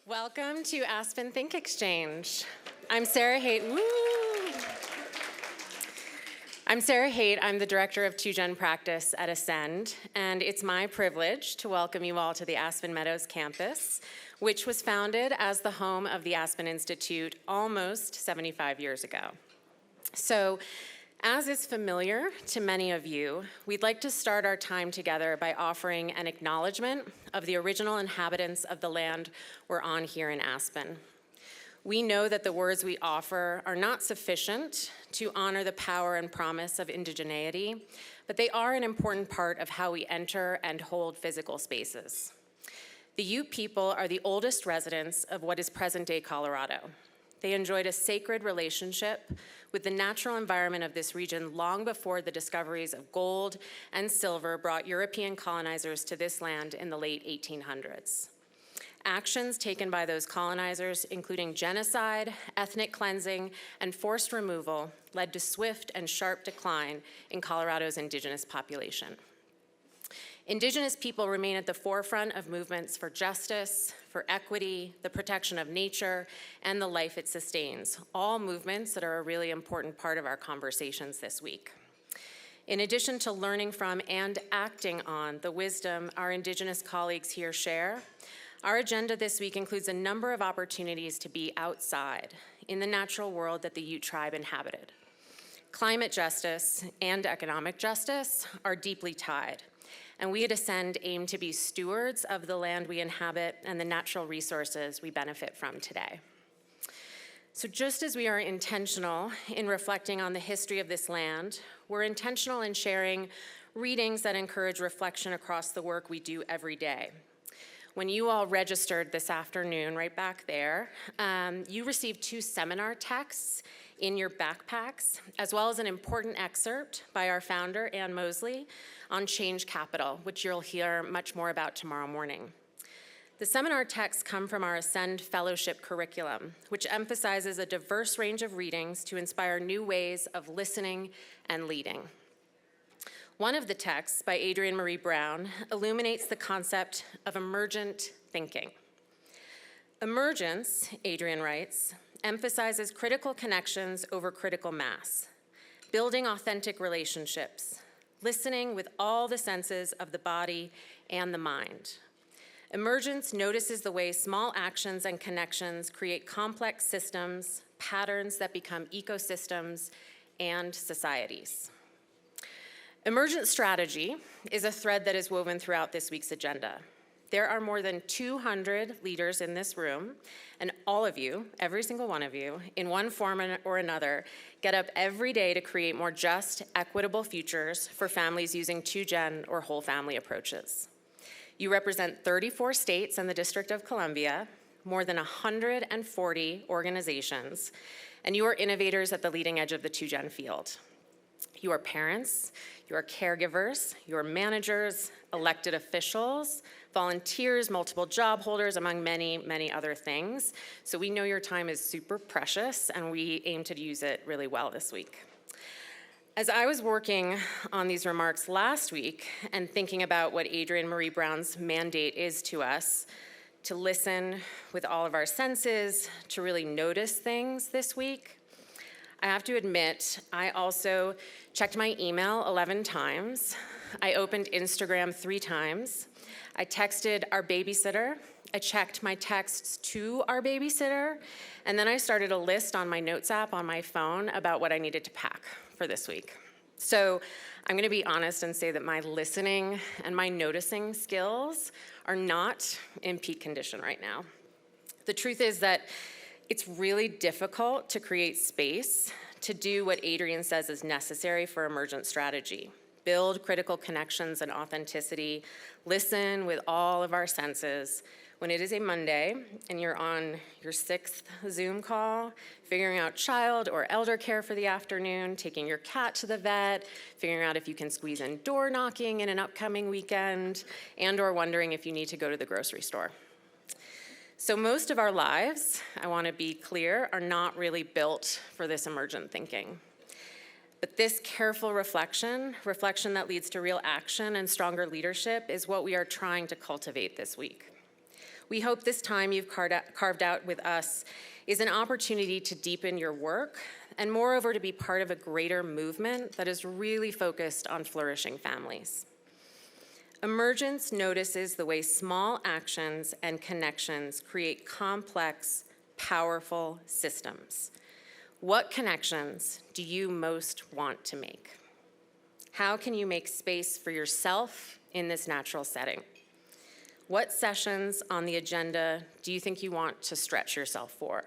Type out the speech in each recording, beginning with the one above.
Welcome to Aspen Think Exchange. I'm Sarah Haight. Woo! I'm Sarah Haight. I'm the director of 2-Gen Practice at Ascend, and it's my privilege to welcome you all to the Aspen Meadows campus, which was founded as the home of the Aspen Institute almost 75 years ago. So, as is familiar to many of you, we'd like to start our time together by offering an acknowledgement of the original inhabitants of the land we're on here in Aspen. We know that the words we offer are not sufficient to honor the power and promise of indigeneity, but they are an important part of how we enter and hold physical spaces. The Ute people are the oldest residents of what is present-day Colorado. They enjoyed a sacred relationship with the natural environment of this region long before the discoveries of gold and silver brought European colonizers to this land in the late 1800s. Actions taken by those colonizers, including genocide, ethnic cleansing, and forced removal, led to swift and sharp decline in Colorado's indigenous population. Indigenous people remain at the forefront of movements for justice, for equity, the protection of nature, and the life it sustains, all movements that are a really important part of our conversations this week. In addition to learning from and acting on the wisdom our Indigenous colleagues here share, our agenda this week includes a number of opportunities to be outside in the natural world that the Ute tribe inhabited. Climate justice and economic justice are deeply tied, and we at Ascend aim to be stewards of the land we inhabit and the natural resources we benefit from today. So just as we are intentional in reflecting on the history of this land, we're intentional in sharing readings that encourage reflection across the work we do every day. When you all registered this afternoon, right back there, you received 2 seminar texts in your backpacks, as well as an important excerpt by our founder, Ann Mosley, on change capital, which you'll hear much more about tomorrow morning. The seminar texts come from our Ascend Fellowship curriculum, which emphasizes a diverse range of readings to inspire new ways of listening and leading. One of the texts, by Adrienne Marie Brown, illuminates the concept of emergent thinking. Emergence, Adrienne writes, emphasizes critical connections over critical mass, building authentic relationships, listening with all the senses of the body and the mind. Emergence notices the way small actions and connections create complex systems, patterns that become ecosystems and societies. Emergent strategy is a thread that is woven throughout this week's agenda. There are more than 200 leaders in this room, and all of you, every single one of you, in one form or another, get up every day to create more just, equitable futures for families using 2-gen or whole family approaches. You represent 34 states and the District of Columbia, more than 140 organizations, and you are innovators at the leading edge of the 2-gen field. You are parents, you are caregivers, you are managers, elected officials, volunteers, multiple job holders, among many, many other things. So we know your time is super precious, and we aim to use it really well this week. As I was working on these remarks last week and thinking about what Adrienne Marie Brown's mandate is to us, to listen with all of our senses, to really notice things this week, I have to admit, I also checked my email 11 times. I opened Instagram 3 times. I texted our babysitter. I checked my texts to our babysitter. And then I started a list on my notes app on my phone about what I needed to pack for this week. So I'm going to be honest and say that my listening and my noticing skills are not in peak condition right now. The truth is that it's really difficult to create space to do what Adrienne says is necessary for emergent strategy. Build critical connections and authenticity, listen with all of our senses. When it is a Monday and you're on your 6th Zoom call, figuring out child or elder care for the afternoon, taking your cat to the vet, figuring out if you can squeeze in door knocking in an upcoming weekend, and or wondering if you need to go to the grocery store. So most of our lives, I want to be clear, are not really built for this emergent thinking. But this careful reflection that leads to real action and stronger leadership, is what we are trying to cultivate this week. We hope this time you've carved out with us is an opportunity to deepen your work and moreover to be part of a greater movement that is really focused on flourishing families. Emergence notices the way small actions and connections create complex, powerful systems. What connections do you most want to make? How can you make space for yourself in this natural setting? What sessions on the agenda do you think you want to stretch yourself for?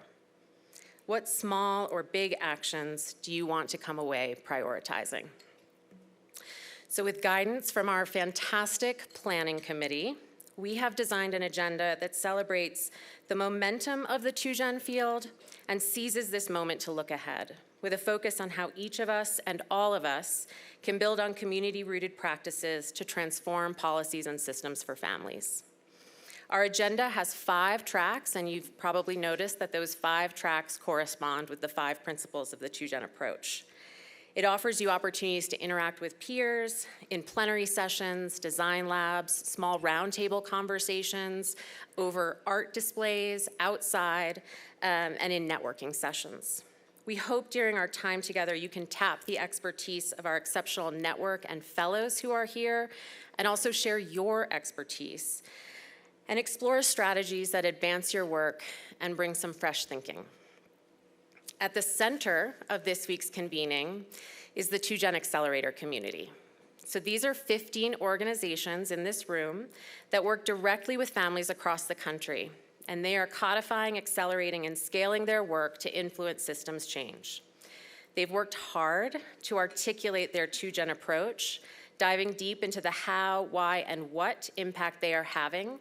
What small or big actions do you want to come away prioritizing? So with guidance from our fantastic planning committee, we have designed an agenda that celebrates the momentum of the 2Gen field and seizes this moment to look ahead, with a focus on how each of us and all of us can build on community-rooted practices to transform policies and systems for families. Our agenda has 5 tracks, and you've probably noticed that those 5 tracks correspond with the 5 principles of the 2Gen approach. It offers you opportunities to interact with peers in plenary sessions, design labs, small roundtable conversations, over art displays, outside, and in networking sessions. We hope during our time together you can tap the expertise of our exceptional network and fellows who are here, and also share your expertise, and explore strategies that advance your work and bring some fresh thinking. At the center of this week's convening is the 2Gen Accelerator community. So these are 15 organizations in this room that work directly with families across the country, and they are codifying, accelerating, and scaling their work to influence systems change. They've worked hard to articulate their 2Gen approach, diving deep into the how, why, and what impact they are having.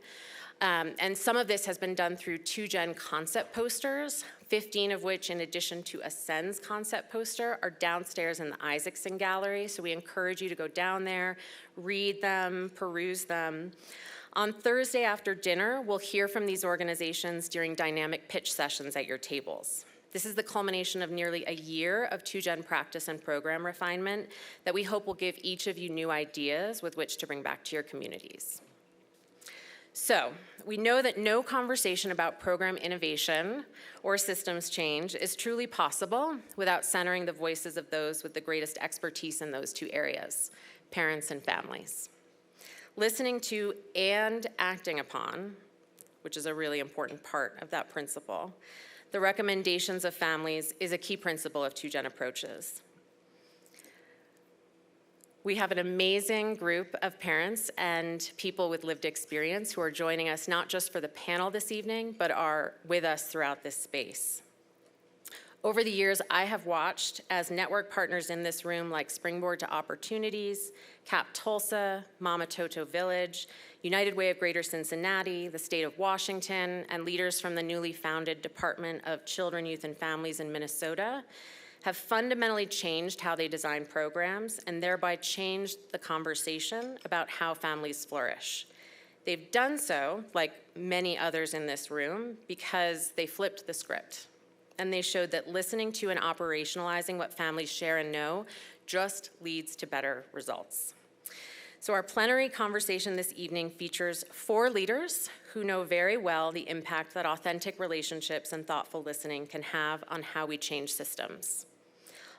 And some of this has been done through 2Gen concept posters, 15 of which, in addition to Ascen's concept poster, are downstairs in the Isaacson Gallery. So we encourage you to go down there, read them, peruse them. On Thursday after dinner, we'll hear from these organizations during dynamic pitch sessions at your tables. This is the culmination of nearly a year of 2Gen practice and program refinement that we hope will give each of you new ideas with which to bring back to your communities. So, we know that no conversation about program innovation or systems change is truly possible without centering the voices of those with the greatest expertise in those 2 areas, parents and families. Listening to and acting upon, which is a really important part of that principle, the recommendations of families is a key principle of 2Gen approaches. We have an amazing group of parents and people with lived experience who are joining us not just for the panel this evening, but are with us throughout this space. Over the years, I have watched as network partners in this room like Springboard to Opportunities, CAP Tulsa, Mama Toto Village, United Way of Greater Cincinnati, the state of Washington, and leaders from the newly founded Department of Children, Youth, and Families in Minnesota have fundamentally changed how they design programs and thereby changed the conversation about how families flourish. They've done so, like many others in this room, because they flipped the script. And they showed that listening to and operationalizing what families share and know just leads to better results. So our plenary conversation this evening features 4 leaders who know very well the impact that authentic relationships and thoughtful listening can have on how we change systems.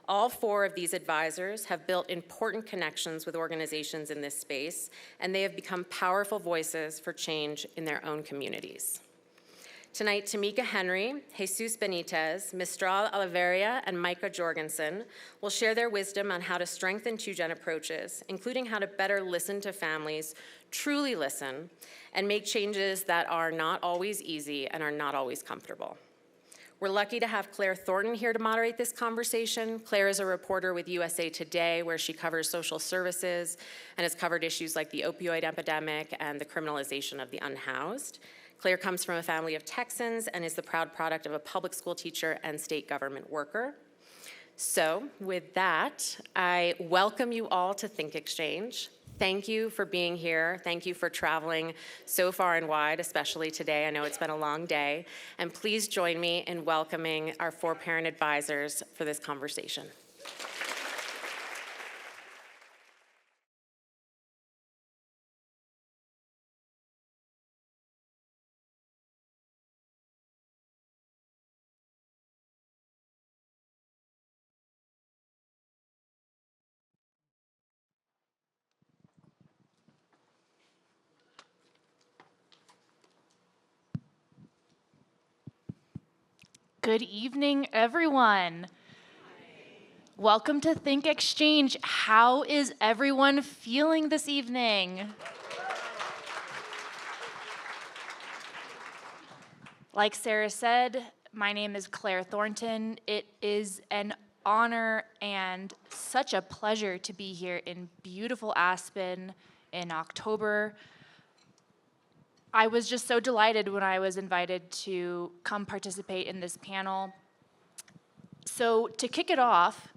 All 4 of these advisors have built important connections with organizations in this space, and they have become powerful voices for change in their own communities. Tonight, Tameka Henry, Jesus Benitez, Mistral Olaverria, and Mikah Jorgensen will share their wisdom on how to strengthen 2Gen approaches, including how to better listen to families, truly listen, and make changes that are not always easy and are not always comfortable. We're lucky to have Claire Thornton here to moderate this conversation. Claire is a reporter with USA Today, where she covers social services and has covered issues like the opioid epidemic and the criminalization of the unhoused. Claire comes from a family of Texans and is the proud product of a public school teacher and state government worker. So with that, I welcome you all to Think Exchange. Thank you for being here. Thank you for traveling so far and wide, especially today. I know it's been a long day. And please join me in welcoming our 4 parent advisors for this conversation. Good evening, everyone. Welcome to Think Exchange. How is everyone feeling this evening? Like Sarah said, my name is Claire Thornton. It is an honor and such a pleasure to be here in beautiful Aspen in October. I was just so delighted when I was invited to come participate in this panel. So to kick it off,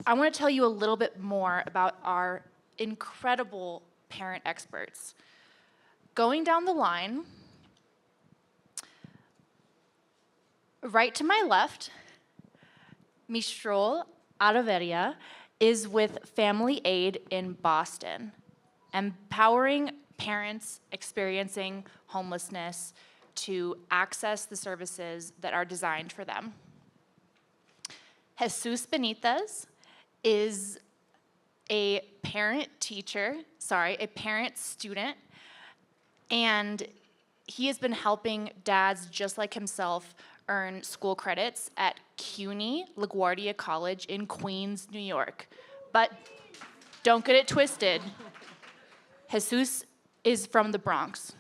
I want to tell you a little bit more about our incredible parent experts. Going down the line, right to my left, Mistral Olaverria is with FamilyAid in Boston, empowering parents experiencing homelessness to access the services that are designed for them. Jesus Benitez is a parent student, and he has been helping dads just like himself earn school credits at CUNY LaGuardia College in Queens, New York. But don't get it twisted. Jesus is from the Bronx.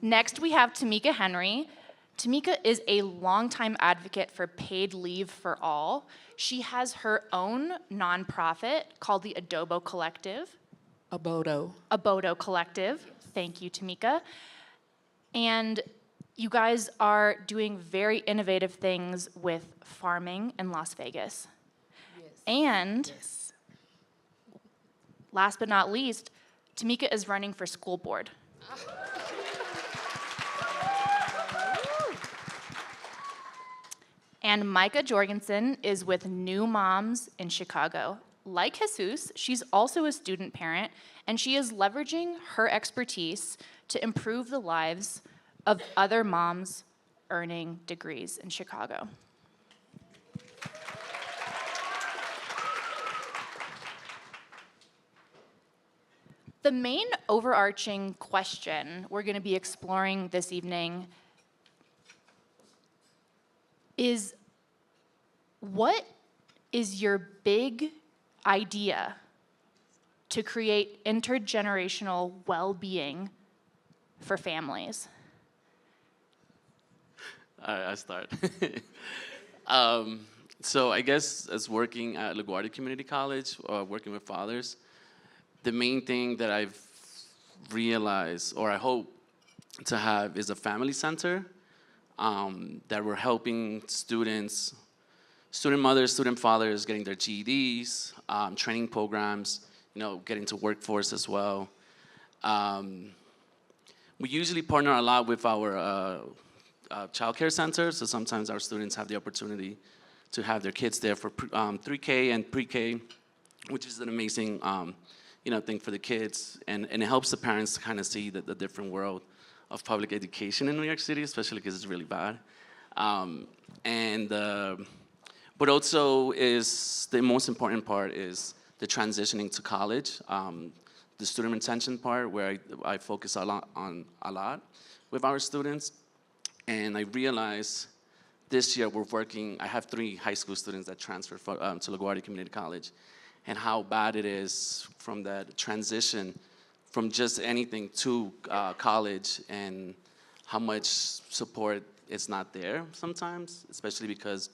Next, we have Tameka Henry. Tameka is a longtime advocate for paid leave for all. She has her own nonprofit called the Obodo Collective. Obodo Collective. Thank you, Tameka. And you guys are doing very innovative things with farming in Las Vegas. Yes. And last but not least, Tameka is running for school board. And Mikah Jorgensen is with New Moms in Chicago. Like Jesus, she's also a student parent, and she is leveraging her expertise to improve the lives of other moms earning degrees in Chicago. The main overarching question we're going to be exploring this evening is, what is your big idea to create intergenerational well-being for families? I start. So I guess as working at LaGuardia Community College, working with fathers, the main thing that I've realized, or I hope to have, is a family center that we're helping student mothers, student fathers getting their GEDs, training programs, getting to workforce as well. We usually partner a lot with our childcare centers, so sometimes our students have the opportunity to have their kids there for 3K and pre-K, which is an amazing thing for the kids, and it helps the parents to kind of see the different world of public education in New York City, especially because it's really bad. But also is the most important part is the transitioning to college, the student retention part, where I focus a lot with our students. And I realized this year I have 3 high school students that transferred to LaGuardia Community College, and how bad it is from that transition from just anything to college, and how much support is not there sometimes, especially because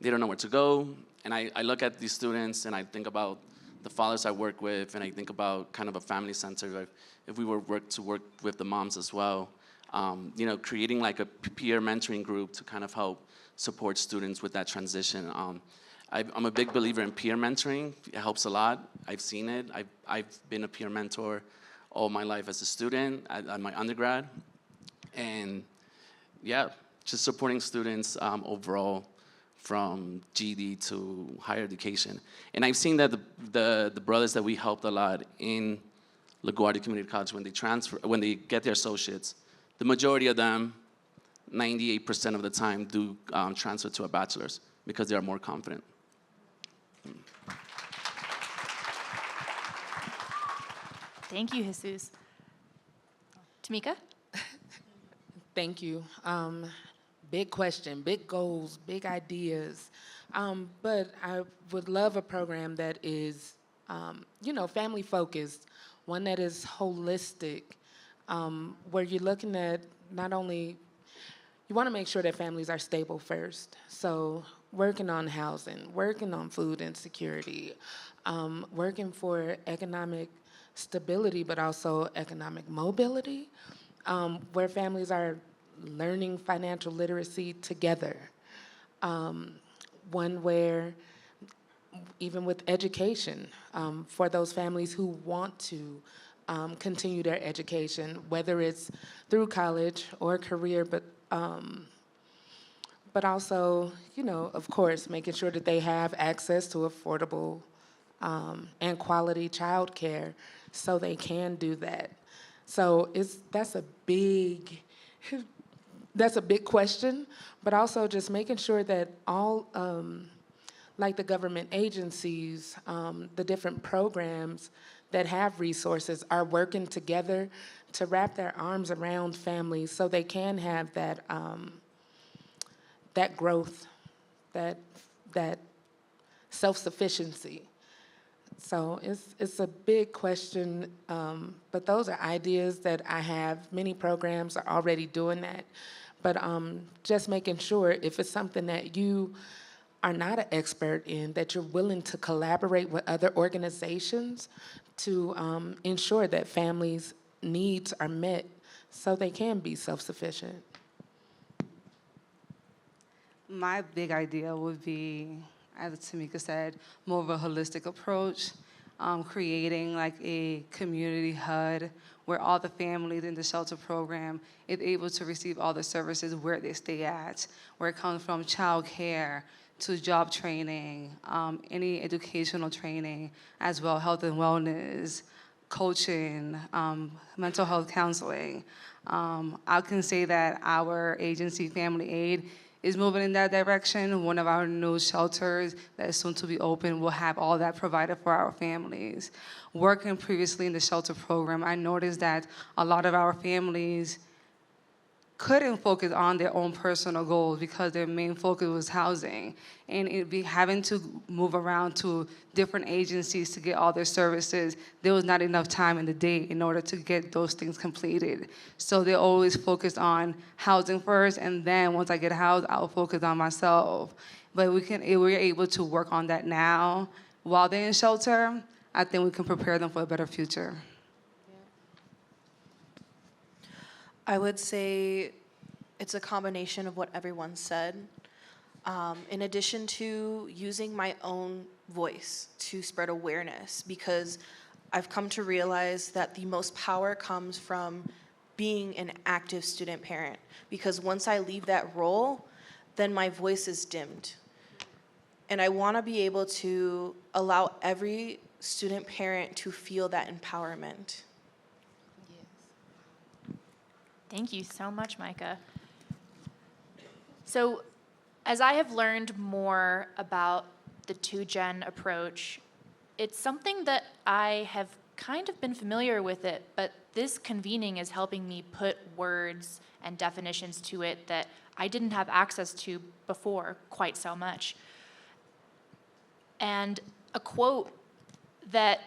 they don't know where to go. And I look at these students and I think about the fathers I work with, and I think about kind of a family center, if we were to work with the moms as well, creating like a peer mentoring group to kind of help support students with that transition. I'm a big believer in peer mentoring. It helps a lot. I've seen it. I've been a peer mentor all my life as a student at my undergrad. And just supporting students overall from GED to higher education. And I've seen that the brothers that we helped a lot in LaGuardia Community College, when they get their associates, the majority of them, 98% of the time, do transfer to a bachelor's because they are more confident. Thank you, Jesus. Tameka? Thank you. Big question, big goals, big ideas. But I would love a program that is, family focused, one that is holistic, where you're looking at not only, you want to make sure that families are stable first. So working on housing, working on food insecurity, working for economic stability, but also economic mobility, where families are learning financial literacy together. One where, even with education, for those families who want to continue their education, whether it's through college or career, but also, of course, making sure that they have access to affordable and quality childcare so they can do that. So that's a big question, but also just making sure that all, like the government agencies, the different programs that have resources are working together to wrap their arms around families so they can have that that growth, that self-sufficiency. So it's a big question, but those are ideas that I have. Many programs are already doing that, but just making sure if it's something that you are not an expert in, that you're willing to collaborate with other organizations to ensure that families' needs are met so they can be self-sufficient. My big idea would be, as Tameka said, more of a holistic approach, creating like a community HUD where all the families in the shelter program is able to receive all the services where they stay at, where it comes from child care to job training, any educational training, as well, health and wellness, coaching, mental health counseling. I can say that our agency, FamilyAid, is moving in that direction. One of our new shelters that is soon to be open will have all that provided for our families. Working previously in the shelter program, I noticed that a lot of our families couldn't focus on their own personal goals because their main focus was housing. And it'd be having to move around to different agencies to get all their services. There was not enough time in the day in order to get those things completed. So they always focused on housing first, and then once I get housed, I'll focus on myself. But we're able to work on that now while they're in shelter. I think we can prepare them for a better future. I would say it's a combination of what everyone said. In addition to using my own voice to spread awareness, because I've come to realize that the most power comes from being an active student parent. Because once I leave that role, then my voice is dimmed. And I want to be able to allow every student parent to feel that empowerment. Thank you so much, Mikah. So, as I have learned more about the two-gen approach, it's something that I have kind of been familiar with it, but this convening is helping me put words and definitions to it that I didn't have access to before quite so much. And a quote that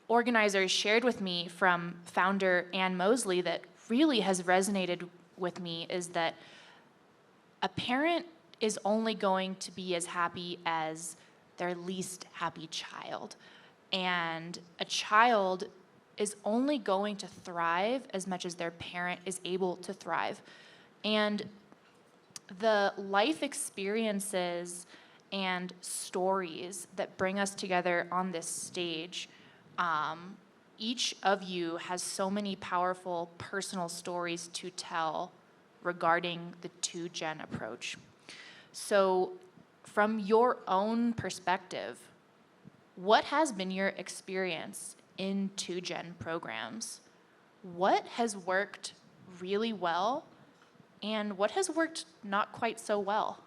organizers shared with me from founder Ann Mosley that really has resonated with me is that a parent is only going to be as happy as their least happy child. And a child is only going to thrive as much as their parent is able to thrive. And the life experiences and stories that bring us together on this stage, each of you has so many powerful personal stories to tell regarding the two-gen approach. So from your own perspective, what has been your experience in two-gen programs? What has worked really well, and what has worked not quite so well?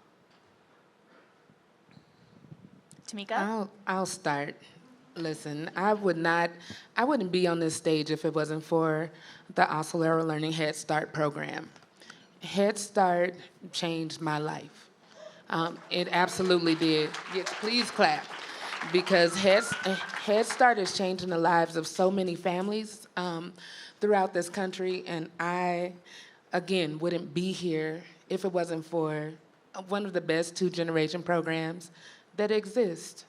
Tameka? I'll start. Listen, I wouldn't be on this stage if it wasn't for the Osceola Learning Head Start program. Head Start changed my life. It absolutely did. Yes, please clap. Because Head Start is changing the lives of so many families throughout this country, and I, again, wouldn't be here if it wasn't for one of the best two-generation programs that exist.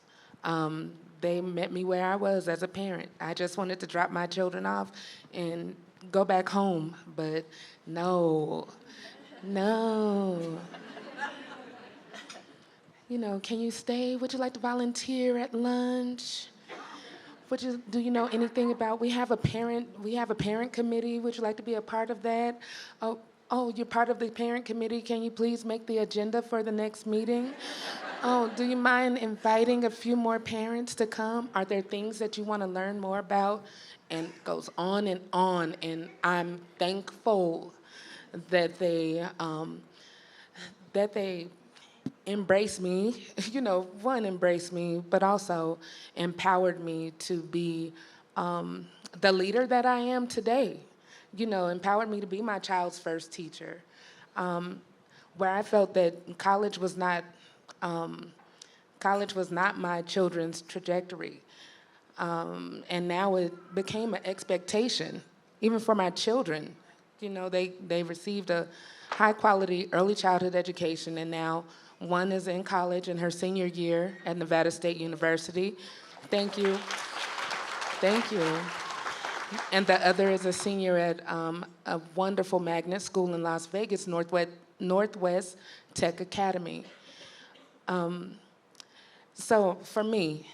They met me where I was as a parent. I just wanted to drop my children off and go back home, but no. You know, can you stay? Would you like to volunteer at lunch? Do you know anything about, we have a parent committee. Would you like to be a part of that? Oh, you're part of the parent committee. Can you please make the agenda for the next meeting? Oh, do you mind inviting a few more parents to come? Are there things that you want to learn more about? And it goes on, and I'm thankful that they embraced me, embraced me, but also empowered me to be the leader that I am today. Empowered me to be my child's first teacher, where I felt that college was not my children's trajectory. And now it became an expectation, even for my children. They received a high-quality early childhood education, and now one is in college in her senior year at Nevada State University. Thank you. And the other is a senior at a wonderful magnet school in Las Vegas, Northwest Tech Academy. So for me,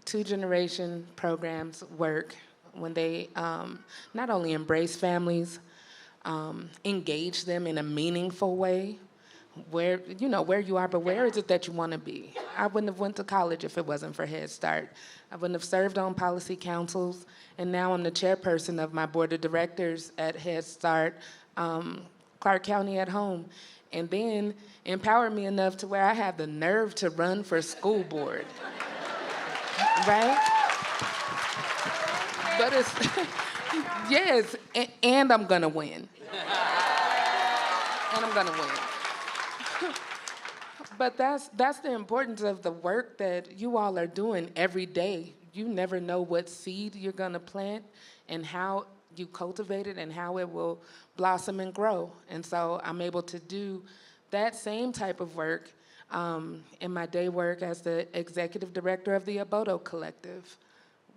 two-generation programs work when they not only embrace families, engage them in a meaningful way, where you are, but where is it that you want to be? I wouldn't have went to college if it wasn't for Head Start. I wouldn't have served on policy councils, and now I'm the chairperson of my board of directors at Head Start, Clark County at home, and then empowered me enough to where I have the nerve to run for school board, right? But it's, yes, and I'm gonna win. And I'm gonna win. But that's the importance of the work that you all are doing every day. You never know what seed you're gonna plant and how you cultivate it and how it will blossom and grow. And so I'm able to do that same type of work in my day work as the executive director of the Obodo Collective.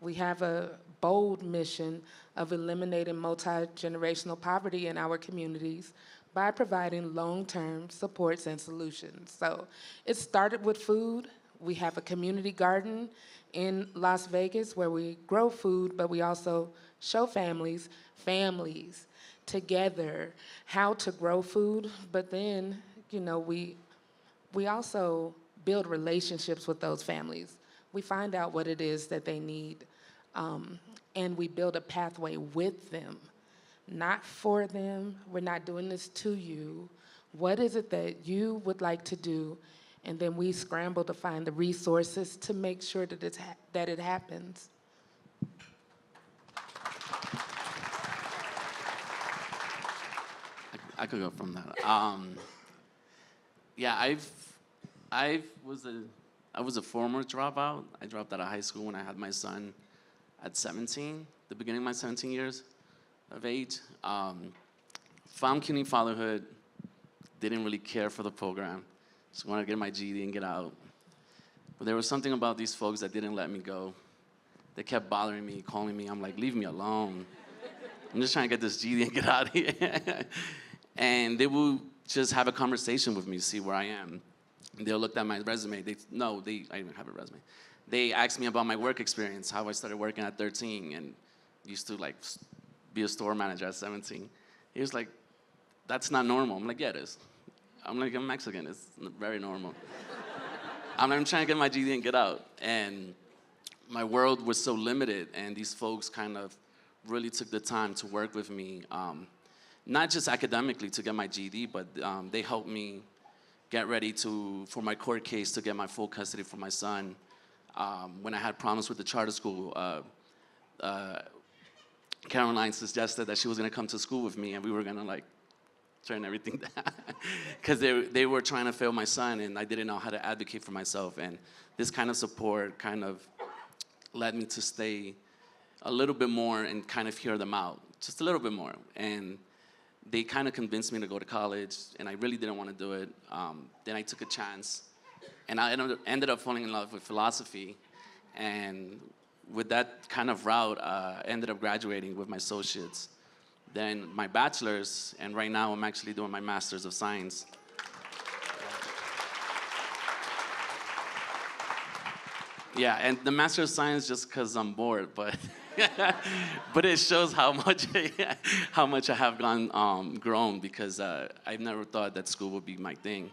We have a bold mission of eliminating multi-generational poverty in our communities by providing long-term supports and solutions. So it started with food. We have a community garden in Las Vegas where we grow food, but we also show families together how to grow food. But then, we also build relationships with those families. We find out what it is that they need, and we build a pathway with them. Not for them. We're not doing this to you. What is it that you would like to do? And then we scramble to find the resources to make sure that it happens. I could go from that. Yeah, I was a former dropout. I dropped out of high school when I had my son at 17, the beginning of my 17 years of age. Found CUNY Fatherhood, didn't really care for the program. Just wanted to get my GED and get out. But there was something about these folks that didn't let me go. They kept bothering me, calling me. I'm like, leave me alone. I'm just trying to get this GED and get out of here. And they would just have a conversation with me, see where I am. And they looked at my resume. I didn't have a resume. They asked me about my work experience, how I started working at 13 and used to be a store manager at 17. He was like, that's not normal. I'm like, yeah, it is. I'm Mexican, it's very normal. I'm trying to get my GED and get out. And my world was so limited, and these folks kind of really took the time to work with me, not just academically to get my GED, but they helped me get ready for my court case to get my full custody for my son. When I had problems with the charter school, Caroline suggested that she was gonna come to school with me, and we were gonna like turn everything down, because they were trying to fail my son, and I didn't know how to advocate for myself. And this kind of support kind of led me to stay a little bit more and kind of hear them out, just a little bit more. And they kind of convinced me to go to college, and I really didn't want to do it. Then I took a chance, and I ended up falling in love with philosophy. And with that kind of route, I ended up graduating with my associates, then my bachelor's, and right now I'm actually doing my master's of science. Yeah, and the Master of Science just because I'm bored, but but it shows how much I have grown, because I've never thought that school would be my thing.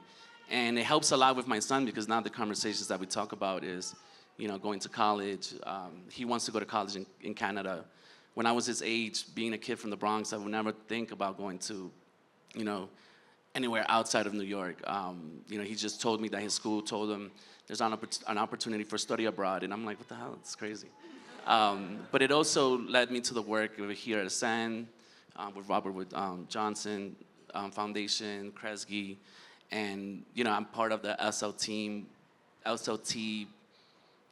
And it helps a lot with my son, because now the conversations that we talk about is, going to college. He wants to go to college in Canada. When I was his age, being a kid from the Bronx, I would never think about going to, anywhere outside of New York. He just told me that his school told him there's an opportunity for study abroad, and I'm like, what the hell? It's crazy. But it also led me to the work over here at Aspen, with Robert Johnson Foundation, Kresge, and I'm part of the SLT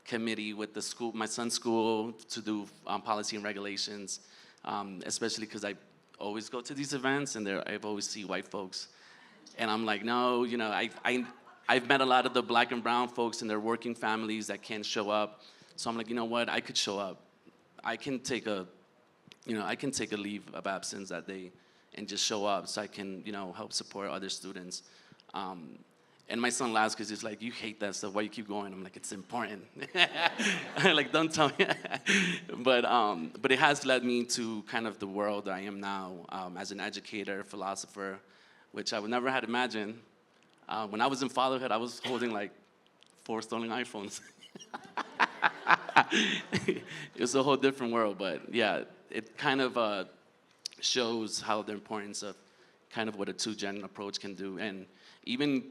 committee with the school, my son's school, to do policy and regulations, especially because I always go to these events and I always see white folks. And I'm like, no, I've met a lot of the black and brown folks and their working families that can't show up. So I'm like, you know what, I could show up. I can take a leave of absence that day and just show up so I can, help support other students. And my son laughs because he's like, you hate that stuff, why you keep going? I'm like, it's important. Like, don't tell me. But it has led me to kind of the world I am now, as an educator, philosopher, which I would never had imagined. When I was in Fatherhood, I was holding like 4 stolen iPhones. It was a whole different world, but yeah, it kind of shows how the importance of kind of what a 2-gen approach can do. And even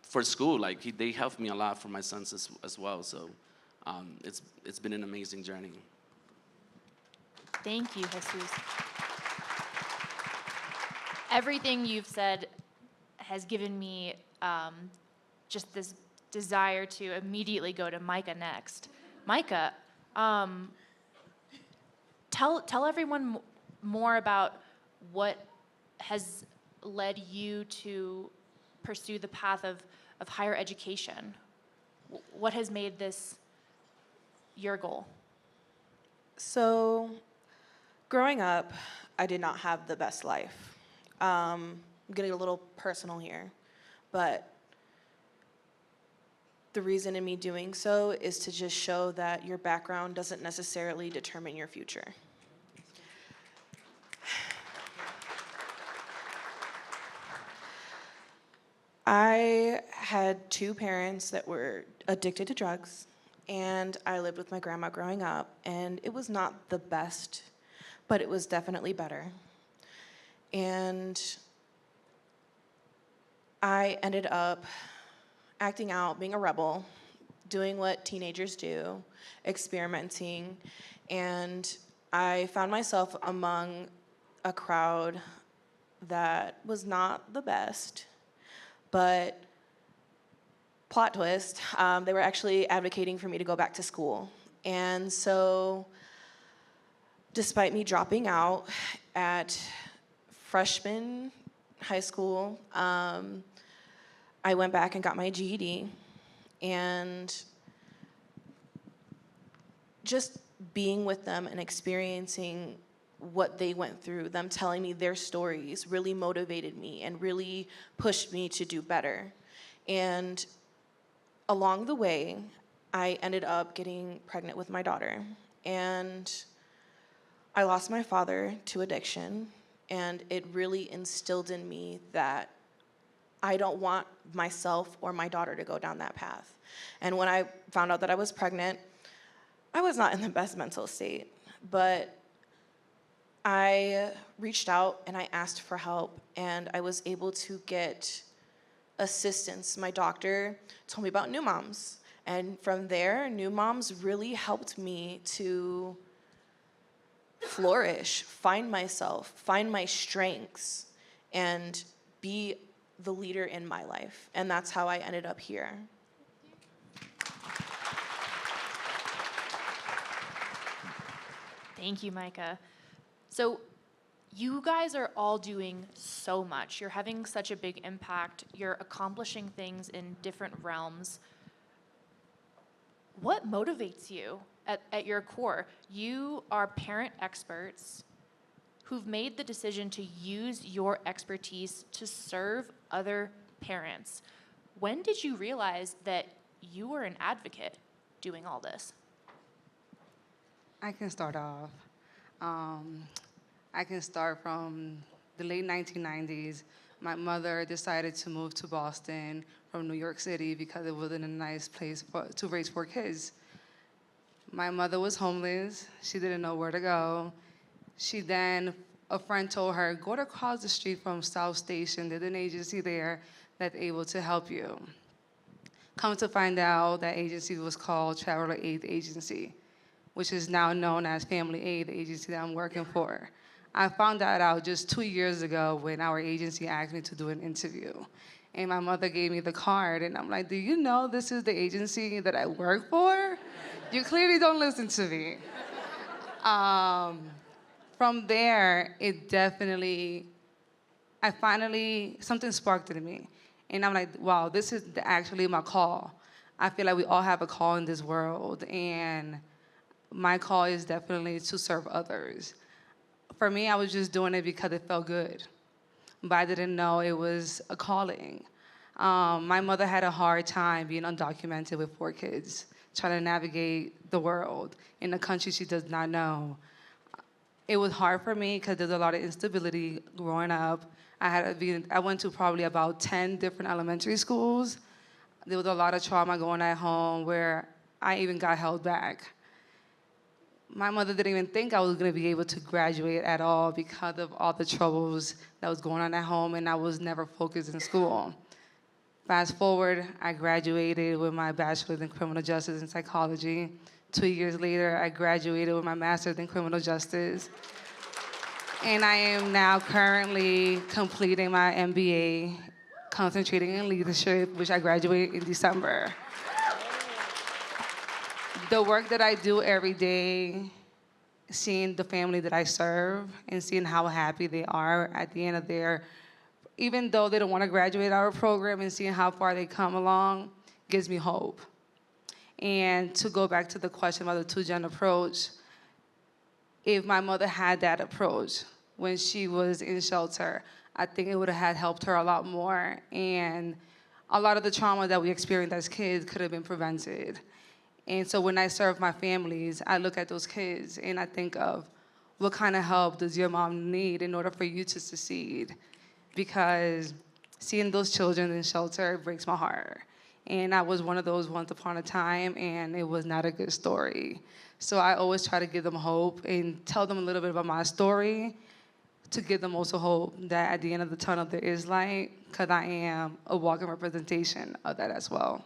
for school, like they helped me a lot for my sons as well. So it's been an amazing journey. Thank you, Jesus. Everything you've said has given me just this desire to immediately go to Mikah next. Mikah, tell everyone more about what has led you to pursue the path of higher education. What has made this your goal? So, growing up, I did not have the best life. I'm getting a little personal here, but the reason in me doing so is to just show that your background doesn't necessarily determine your future. I had 2 parents that were addicted to drugs, and I lived with my grandma growing up, and it was not the best, but it was definitely better. And I ended up acting out, being a rebel, doing what teenagers do, experimenting, and I found myself among a crowd that was not the best, but plot twist, they were actually advocating for me to go back to school. And so, despite me dropping out at freshman high school, I went back and got my GED, and just being with them and experiencing what they went through, them telling me their stories, really motivated me and really pushed me to do better. And along the way, I ended up getting pregnant with my daughter, and I lost my father to addiction, and it really instilled in me that I don't want myself or my daughter to go down that path. And when I found out that I was pregnant, I was not in the best mental state, but I reached out and I asked for help, and I was able to get assistance. My doctor told me about new moms, And from there, New Moms really helped me to flourish, find myself, find my strengths, and be the leader in my life. And that's how I ended up here. Thank you, Mikah. So you guys are all doing so much. You're having such a big impact. You're accomplishing things in different realms. What motivates you at your core? You are parent experts who've made the decision to use your expertise to serve other parents. When did you realize that you were an advocate doing all this? I can start off. I can start from the late 1990s. My mother decided to move to Boston from New York City because it wasn't a nice place to raise 4 kids. My mother was homeless. She didn't know where to go. A friend told her, go to across the street from South Station. There's an agency there that's able to help you. Come to find out, that agency was called Traveler Aid Agency, which is now known as FamilyAid, the agency that I'm working for. I found that out just 2 years ago when our agency asked me to do an interview. And my mother gave me the card, and I'm like, do you know this is the agency that I work for? You clearly don't listen to me. From there, something sparked in me. And I'm like, wow, this is actually my call. I feel like we all have a call in this world, and my call is definitely to serve others. For me, I was just doing it because it felt good, but I didn't know it was a calling. My mother had a hard time being undocumented with 4 kids, trying to navigate the world in a country she does not know. It was hard for me because there's a lot of instability growing up. I went to probably about 10 different elementary schools. There was a lot of trauma going at home where I even got held back. My mother didn't even think I was going to be able to graduate at all because of all the troubles that was going on at home, and I was never focused in school. Fast forward, I graduated with my bachelor's in criminal justice and psychology. 2 years later, I graduated with my master's in criminal justice. And I am now currently completing my MBA, concentrating in leadership, which I graduated in December. The work that I do every day, seeing the family that I serve and seeing how happy they are at the end of even though they don't want to graduate our program, and seeing how far they come along gives me hope. And to go back to the question about the 2-gen approach, if my mother had that approach when she was in shelter, I think it would have helped her a lot more. And a lot of the trauma that we experienced as kids could have been prevented. And so when I serve my families, I look at those kids and I think of, what kind of help does your mom need in order for you to succeed? Because seeing those children in shelter breaks my heart. And I was one of those once upon a time, and it was not a good story. So I always try to give them hope and tell them a little bit about my story, to give them also hope that at the end of the tunnel there is light, because I am a walking representation of that as well.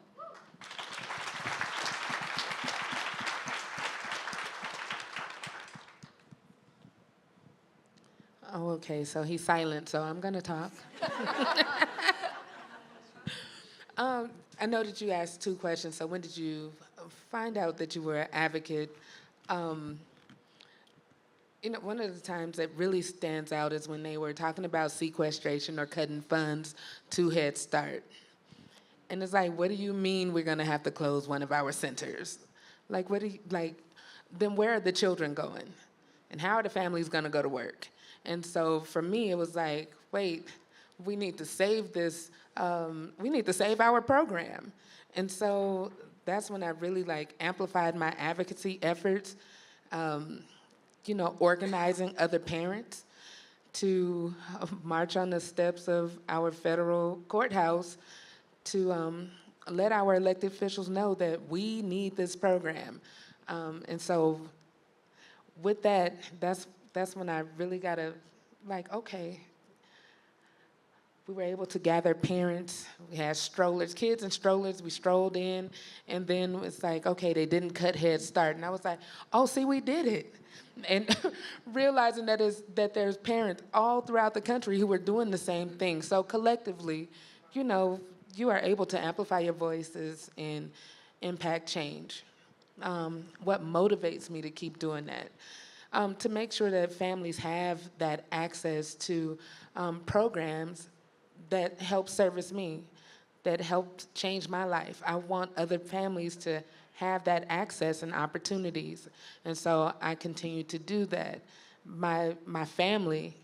Oh, okay, so he's silent, so I'm gonna talk. I know that you asked 2 questions, so when did you find out that you were an advocate? One of the times that really stands out is when they were talking about sequestration or cutting funds to Head Start. And it's like, what do you mean we're gonna have to close one of our centers? Then where are the children going? And how are the families gonna go to work? And so for me, it was like, wait, we need to save this, we need to save our program. And so that's when I really amplified my advocacy efforts, organizing other parents to march on the steps of our federal courthouse to let our elected officials know that we need this program. And so with that, that's when I really got to, okay, we were able to gather parents. We had strollers, kids in strollers. We strolled in, and then it's like, okay, they didn't cut Head Start. And I was like, oh, see, we did it. And realizing that there's parents all throughout the country who are doing the same thing. So collectively, you know, you are able to amplify your voices and impact change. What motivates me to keep doing that? To make sure that families have that access to programs that help service me, that helped change my life. I want other families to have that access and opportunities. And so I continue to do that. My family,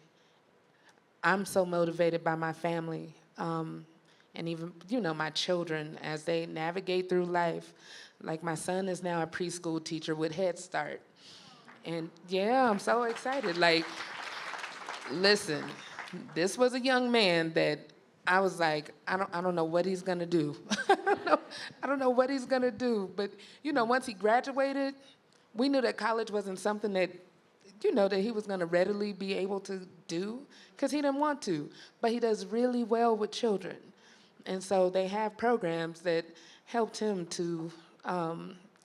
I'm so motivated by my family. And even, you know, my children as they navigate through life. Like my son is now a preschool teacher with Head Start. And yeah, I'm so excited. Like, listen, this was a young man that I was like, I don't know what he's gonna do. I don't know what he's gonna do. But, you know, once he graduated, we knew that college wasn't something that, you know, that he was gonna readily be able to do, because he didn't want to. But he does really well with children. And so they have programs that helped him to,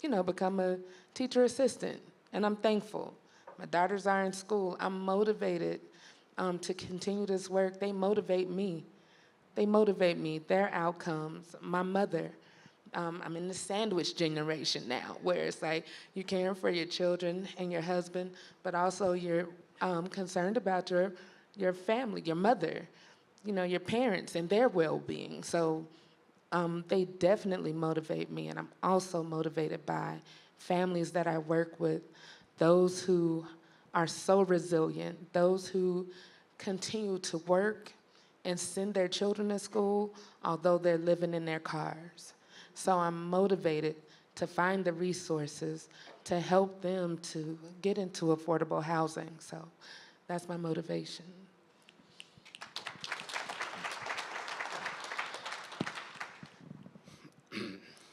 you know, become a teacher assistant. And I'm thankful. My daughters are in school. I'm motivated to continue this work. They motivate me. They motivate me, their outcomes. My mother, I'm in the sandwich generation now, where it's like you're caring for your children and your husband, but also you're concerned about your family, your mother, you know, your parents and their well-being. So they definitely motivate me, and I'm also motivated by families that I work with, those who are so resilient, those who continue to work and send their children to school, although they're living in their cars. So I'm motivated to find the resources to help them to get into affordable housing. So that's my motivation.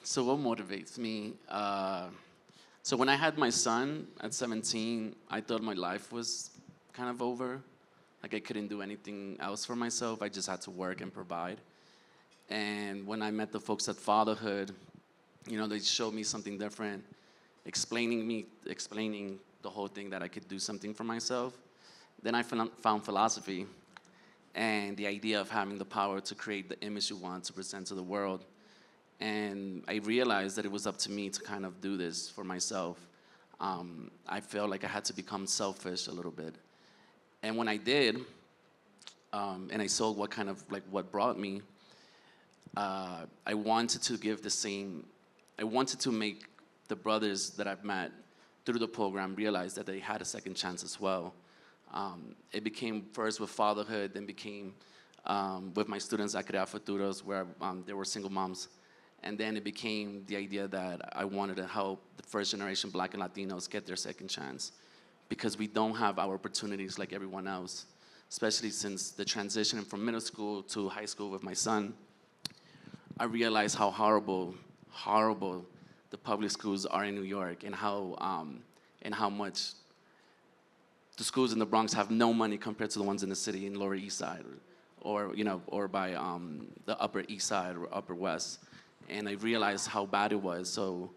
So what motivates me? So when I had my son at 17, I thought my life was kind of over. Like I couldn't do anything else for myself. I just had to work and provide. And when I met the folks at Fatherhood, you know, they showed me something different, explaining the whole thing that I could do something for myself. Then I found philosophy and the idea of having the power to create the image you want to present to the world. And I realized that it was up to me to kind of do this for myself. I felt like I had to become selfish a little bit. And when I did, and I saw what brought me, I wanted to give the same, I wanted to make the brothers that I've met through the program realize that they had a second chance as well. It became first with Fatherhood, then became with my students at Crear Futuros, where there were single moms. And then it became the idea that I wanted to help the first generation Black and Latinos get their second chance, because we don't have our opportunities like everyone else, especially since the transition from middle school to high school with my son. I realized how horrible the public schools are in New York, and how much the schools in the Bronx have no money compared to the ones in the city in Lower East Side, or by the Upper East Side or Upper West. And I realized how bad it was. So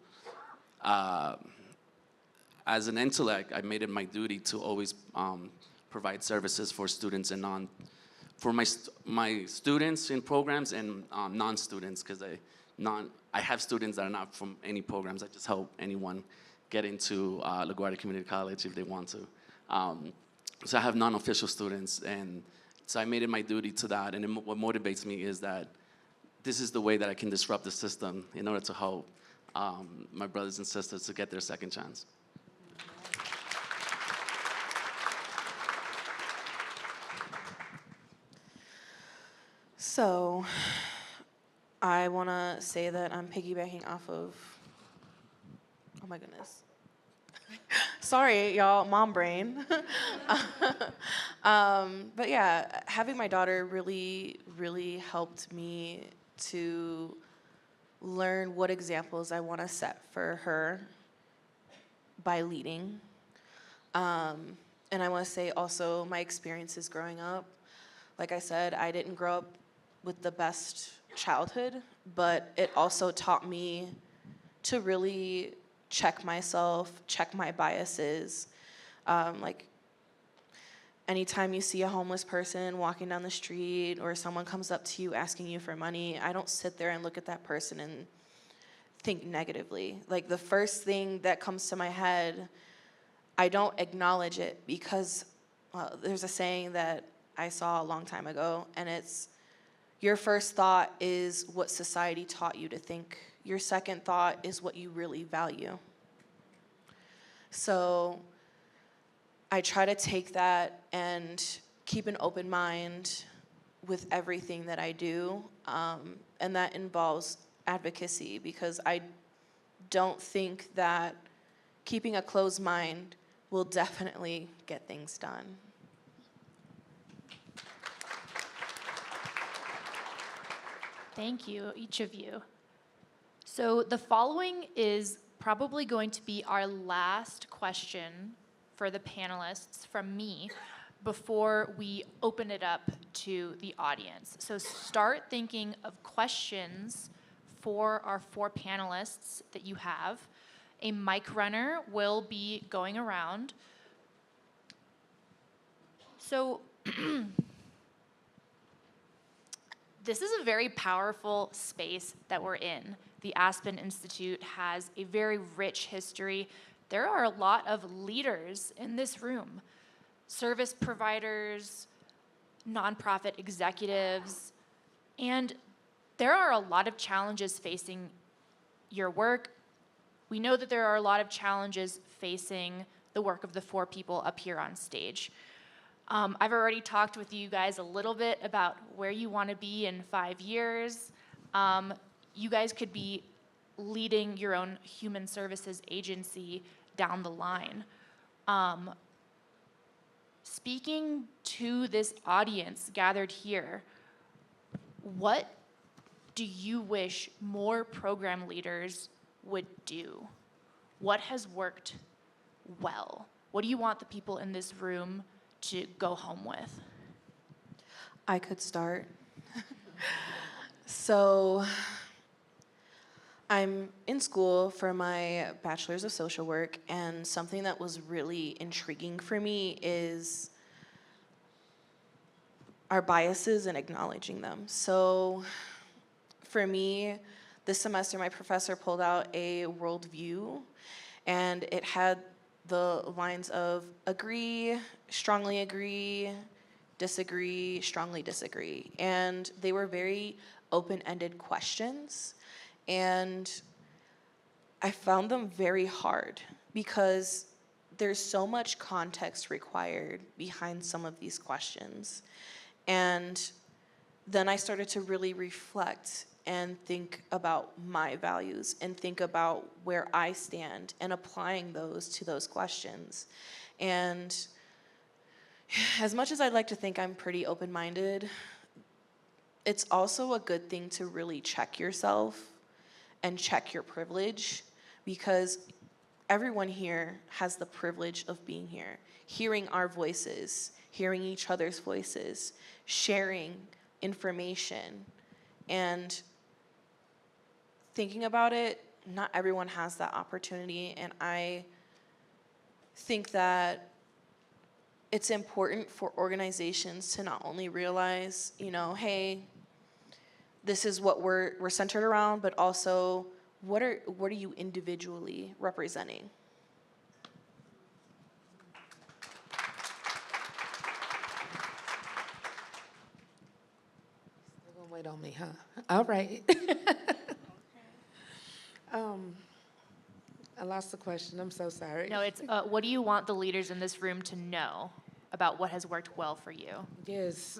as an intellect, I made it my duty to always provide services for students and for my students in programs and non-students, because I have students that are not from any programs. I just help anyone get into LaGuardia Community College if they want to. So I have non-official students, and so I made it my duty to that. And what motivates me is that this is the way that I can disrupt the system in order to help my brothers and sisters to get their second chance. So, I want to say that I'm piggybacking off of, oh my goodness. Sorry, y'all, mom brain. But yeah, having my daughter really, really helped me to learn what examples I want to set for her by leading. And I want to say also my experiences growing up. Like I said, I didn't grow up with the best childhood, but it also taught me to really check myself, check my biases. Like anytime you see a homeless person walking down the street or someone comes up to you asking you for money, I don't sit there and look at that person and think negatively. Like the first thing that comes to my head, I don't acknowledge it because there's a saying that I saw a long time ago, and it's your first thought is what society taught you to think. Your second thought is what you really value. So I try to take that and keep an open mind with everything that I do, and that involves advocacy, because I don't think that keeping a closed mind will definitely get things done. Thank you, each of you. So the following is probably going to be our last question for the panelists from me before we open it up to the audience. So start thinking of questions for our 4 panelists that you have. A mic runner will be going around. So this is a very powerful space that we're in. The Aspen Institute has a very rich history. There are a lot of leaders in this room, service providers, nonprofit executives, and there are a lot of challenges facing your work. We know that there are a lot of challenges facing the work of the 4 people up here on stage. I've already talked with you guys a little bit about where you want to be in 5 years. You guys could be leading your own human services agency down the line. Speaking to this audience gathered here, what do you wish more program leaders would do? What has worked well? What do you want the people in this room to go home with? I could start. So I'm in school for my bachelor's of social work, and something that was really intriguing for me is our biases and acknowledging them. So for me, this semester my professor pulled out a worldview, and it had the lines of agree, strongly agree, disagree, strongly disagree. And they were very open-ended questions. And I found them very hard because there's so much context required behind some of these questions. And then I started to really reflect and think about my values and think about where I stand and applying those to those questions. And as much as I'd like to think I'm pretty open-minded, it's also a good thing to really check yourself and check your privilege, because everyone here has the privilege of being here, hearing our voices, hearing each other's voices, sharing information, and thinking about it, not everyone has that opportunity, and I think that it's important for organizations to not only realize, hey, this is what we're centered around, but also what are you individually representing? You're gonna wait on me, huh? All right. I lost the question. I'm so sorry. No, it's what do you want the leaders in this room to know about what has worked well for you? Yes,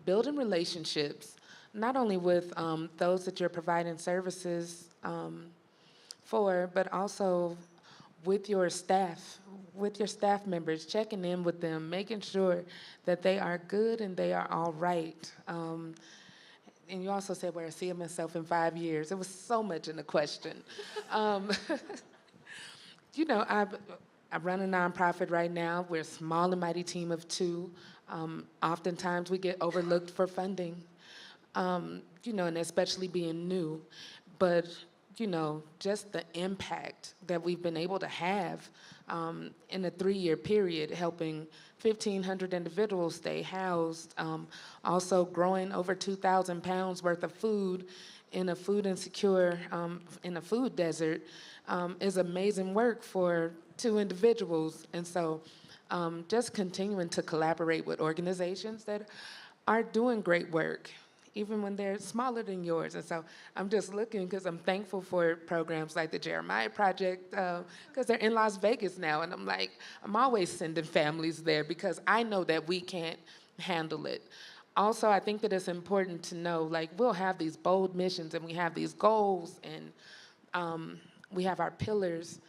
building relationships, not only with those that you're providing services for, but also with your staff members, checking in with them, making sure that they are good and they are all right. And you also said where I see myself in 5 years. There was so much in the question. I run a nonprofit right now. We're a small and mighty team of 2. Oftentimes we get overlooked for funding, and especially being new. But, just the impact that we've been able to have in a 3-year period, helping 1,500 individuals stay housed, also growing over 2,000 pounds worth of food in a food insecure, in a food desert, is amazing work for 2 individuals. And so just continuing to collaborate with organizations that are doing great work, even when they're smaller than yours. And so I'm just looking because I'm thankful for programs like the Jeremiah Project, because they're in Las Vegas now. And I'm always sending families there because I know that we can't handle it. Also, I think that it's important to know, we'll have these bold missions and we have these goals and we have our pillars,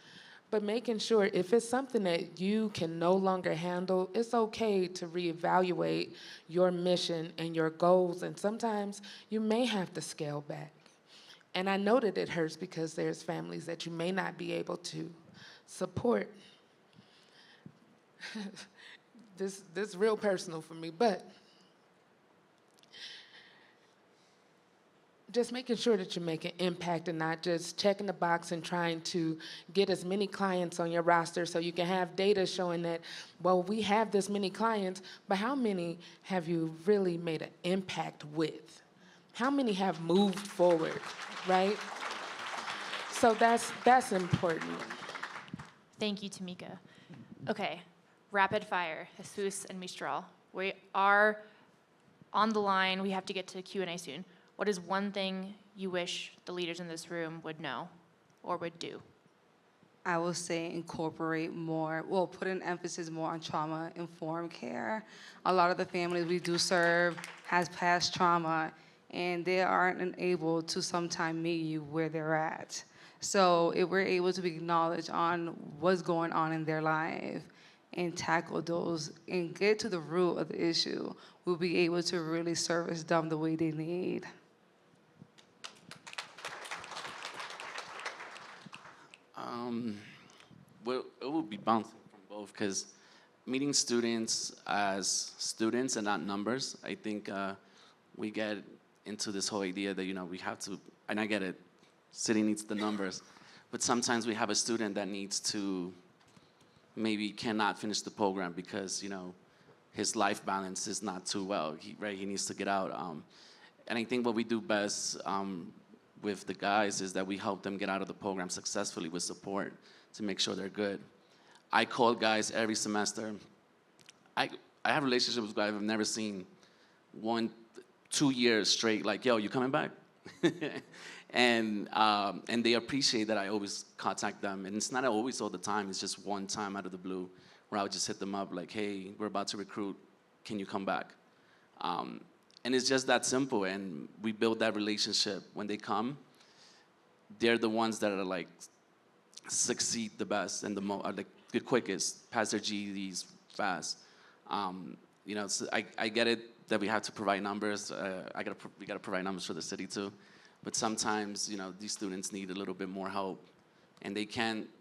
but making sure if it's something that you can no longer handle, it's okay to reevaluate your mission and your goals, and sometimes you may have to scale back. And I know that it hurts because there's families that you may not be able to support. This is real personal for me, but just making sure that you make an impact and not just checking the box and trying to get as many clients on your roster so you can have data showing that, well, we have this many clients, but how many have you really made an impact with? How many have moved forward, right? So that's important. Thank you, Tameka. Okay, rapid fire, Jesus and Mistral. We are on the line. We have to get to Q&A soon. What is one thing you wish the leaders in this room would know or would do? I will say incorporate more, put an emphasis more on trauma-informed care. A lot of the families we do serve has past trauma, and they aren't able to sometimes meet you where they're at. So if we're able to acknowledge on what's going on in their life and tackle those and get to the root of the issue, we'll be able to really service them the way they need. Well, it would be bouncing from both, because meeting students as students and not numbers, I think we get into this whole idea that, we have to, and I get it, city needs the numbers, but sometimes we have a student that needs to, maybe cannot finish the program because, his life balance is not too well, he needs to get out. And I think what we do best with the guys is that we help them get out of the program successfully with support to make sure they're good. I call guys every semester. I have relationships with guys I've never seen 1-2 years straight, yo, you coming back? and they appreciate that I always contact them. And it's not always all the time, it's just one time out of the blue where I would just hit them up hey, we're about to recruit, can you come back? And it's just that simple, and we build that relationship. When they come, they're the ones that are succeed the best and the quickest, pass their GEDs fast. So I get it that we have to provide numbers. We gotta provide numbers for the city too, but sometimes these students need a little bit more help, and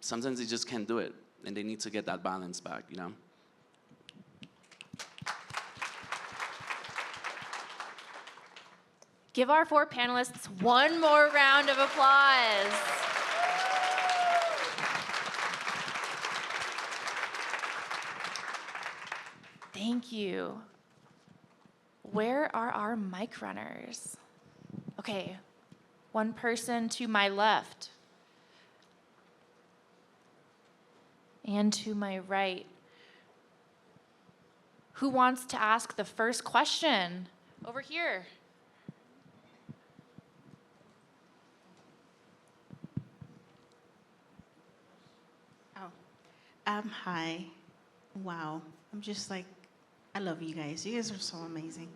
sometimes they just can't do it, and they need to get that balance back. Give our 4 panelists one more round of applause. Thank you. Where are our mic runners? Okay, one person to my left. And to my right. Who wants to ask the first question? Over here. Hi. Wow. I'm just I love you guys. You guys are so amazing.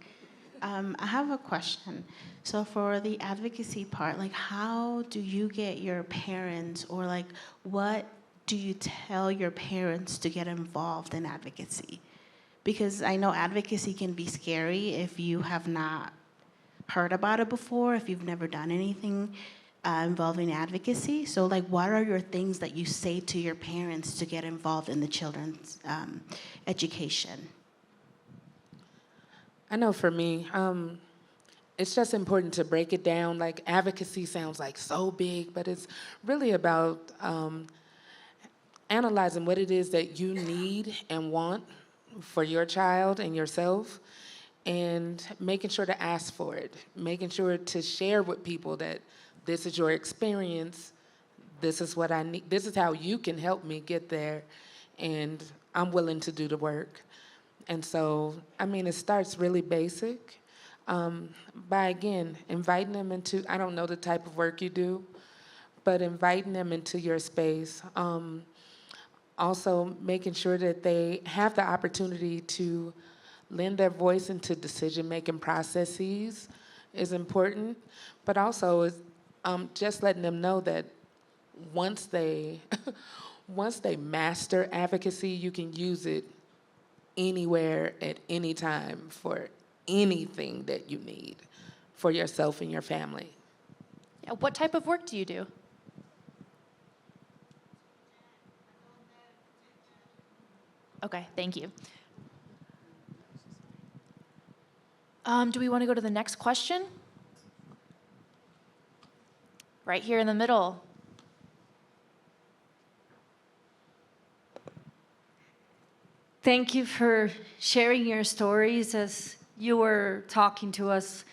I have a question. So for the advocacy part, how do you get your parents, or what do you tell your parents to get involved in advocacy? Because I know advocacy can be scary if you have not heard about it before, if you've never done anything involving advocacy. So what are your things that you say to your parents to get involved in the children's education? I know for me, it's just important to break it down. Like advocacy sounds like so big, but it's really about analyzing what it is that you need and want for your child and yourself, and making sure to ask for it, making sure to share with people that this is your experience, this is what I need, this is how you can help me get there, and I'm willing to do the work. And so, I mean, it starts really basic by, again, inviting them into, I don't know the type of work you do, but inviting them into your space. Also, making sure that they have the opportunity to lend their voice into decision-making processes is important, but also is just letting them know that once they once they master advocacy, you can use it anywhere at any time for anything that you need for yourself and your family. Yeah, what type of work do you do? Okay, thank you. Do we want to go to the next question? Right here in the middle. Thank you for sharing your stories as you were talking to us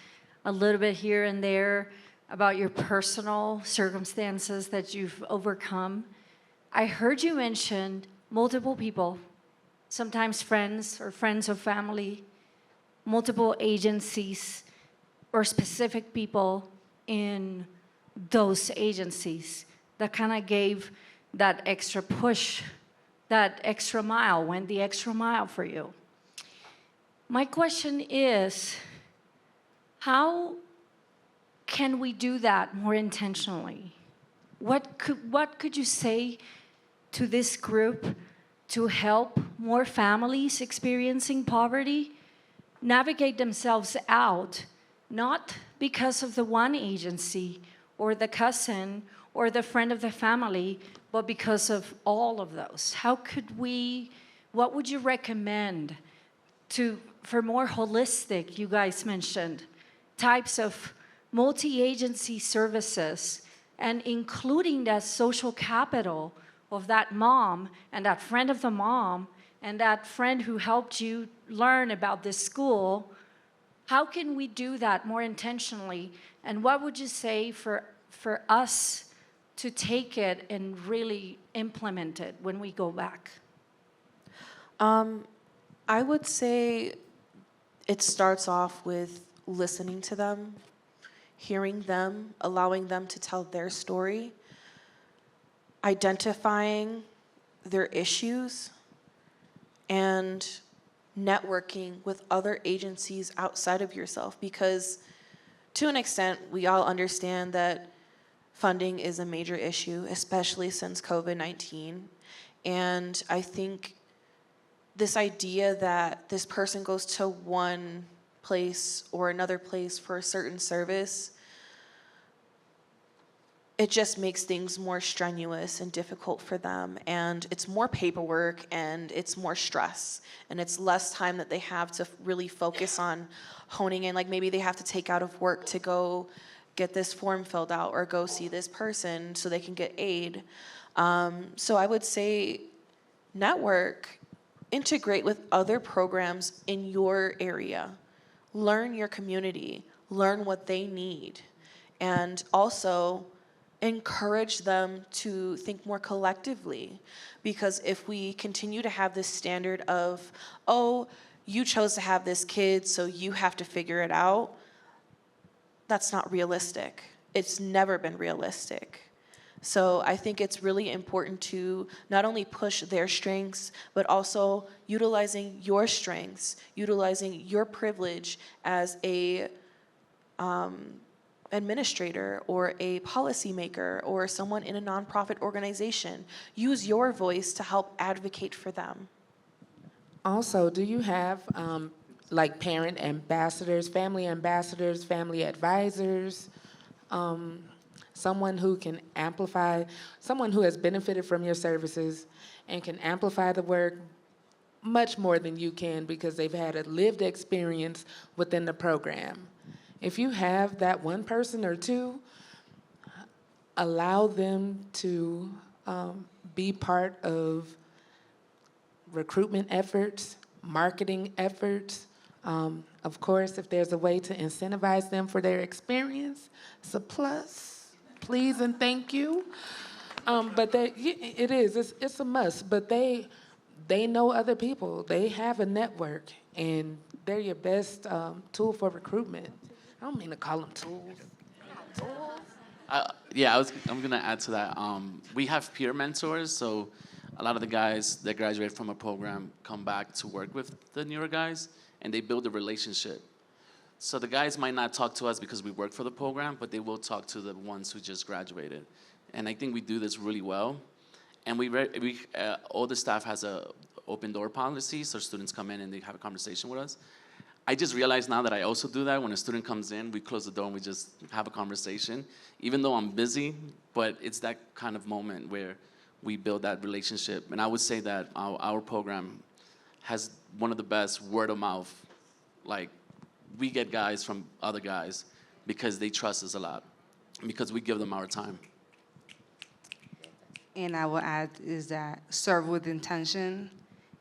a little bit here and there about your personal circumstances that you've overcome. I heard you mention multiple people, sometimes friends or friends of family, multiple agencies or specific people in those agencies that kind of gave that extra push, that extra mile, went the extra mile for you. My question is, how can we do that more intentionally? What could you say to this group to help more families experiencing poverty navigate themselves out, not because of the one agency or the cousin or the friend of the family, but because of all of those? How could we, what would you recommend for more holistic, you guys mentioned, types of multi-agency services, and including that social capital of that mom and that friend of the mom and that friend who helped you learn about this school? How can we do that more intentionally? And what would you say for us to take it and really implement it when we go back? I would say it starts off with listening to them, hearing them, allowing them to tell their story, identifying their issues, and networking with other agencies outside of yourself. Because to an extent, we all understand that funding is a major issue, especially since COVID-19. And I think this idea that this person goes to one place or another place for a certain service, it just makes things more strenuous and difficult for them. And it's more paperwork and it's more stress. And it's less time that they have to really focus on honing in. Like maybe they have to take out of work to go get this form filled out or go see this person so they can get aid. So I would say network, integrate with other programs in your area, learn your community, learn what they need, and also encourage them to think more collectively. Because if we continue to have this standard of, oh, you chose to have this kid, so you have to figure it out, that's not realistic. It's never been realistic. So I think it's really important to not only push their strengths, but also utilizing your strengths, utilizing your privilege as a administrator or a policymaker or someone in a nonprofit organization. Use your voice to help advocate for them. Also, do you have like parent ambassadors, family advisors, someone who can amplify, someone who has benefited from your services and can amplify the work, much more than you can because they've had a lived experience within the program. If you have that one person or two, allow them to be part of recruitment efforts, marketing efforts. Of course, if there's a way to incentivize them for their experience, it's a plus. Please and thank you. But it's a must. But they know other people. They have a network, and they're your best tool for recruitment. I don't mean to call them tools. I'm gonna add to that. We have peer mentors, so a lot of the guys that graduate from a program come back to work with the newer guys, and they build a relationship. So the guys might not talk to us because we work for the program, but they will talk to the ones who just graduated. And I think we do this really well. And all the staff has a open door policy, so students come in and they have a conversation with us. I just realized now that I also do that. When a student comes in, we close the door and we just have a conversation, even though I'm busy, but it's that kind of moment where we build that relationship. And I would say that our program has one of the best word of mouth. Like, we get guys from other guys because they trust us a lot, because we give them our time. And I will add is that serve with intention.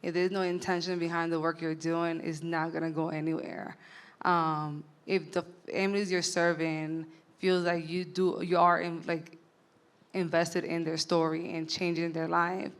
If there's no intention behind the work you're doing, it's not gonna go anywhere. If the families you're serving feels like you are invested in their story and changing their life,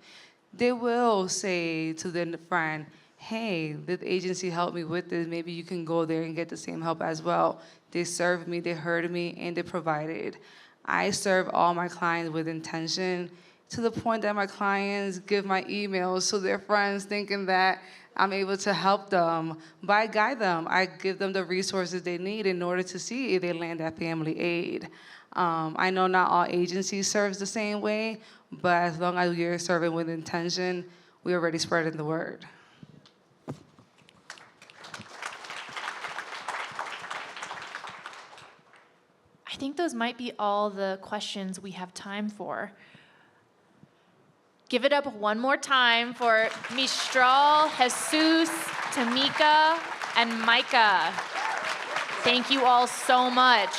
they will say to their friend, hey, this agency helped me with this, maybe you can go there and get the same help as well. They served me, they heard me, and they provided. I serve all my clients with intention, to the point that my clients give my emails to their friends thinking that I'm able to help them, but I guide them. I give them the resources they need in order to see if they land at FamilyAid. I know not all agencies serve the same way, but as long as you're serving with intention, we're already spreading the word. I think those might be all the questions we have time for. Give it up one more time for Mistral, Jesus, Tameka, and Mikah. Thank you all so much.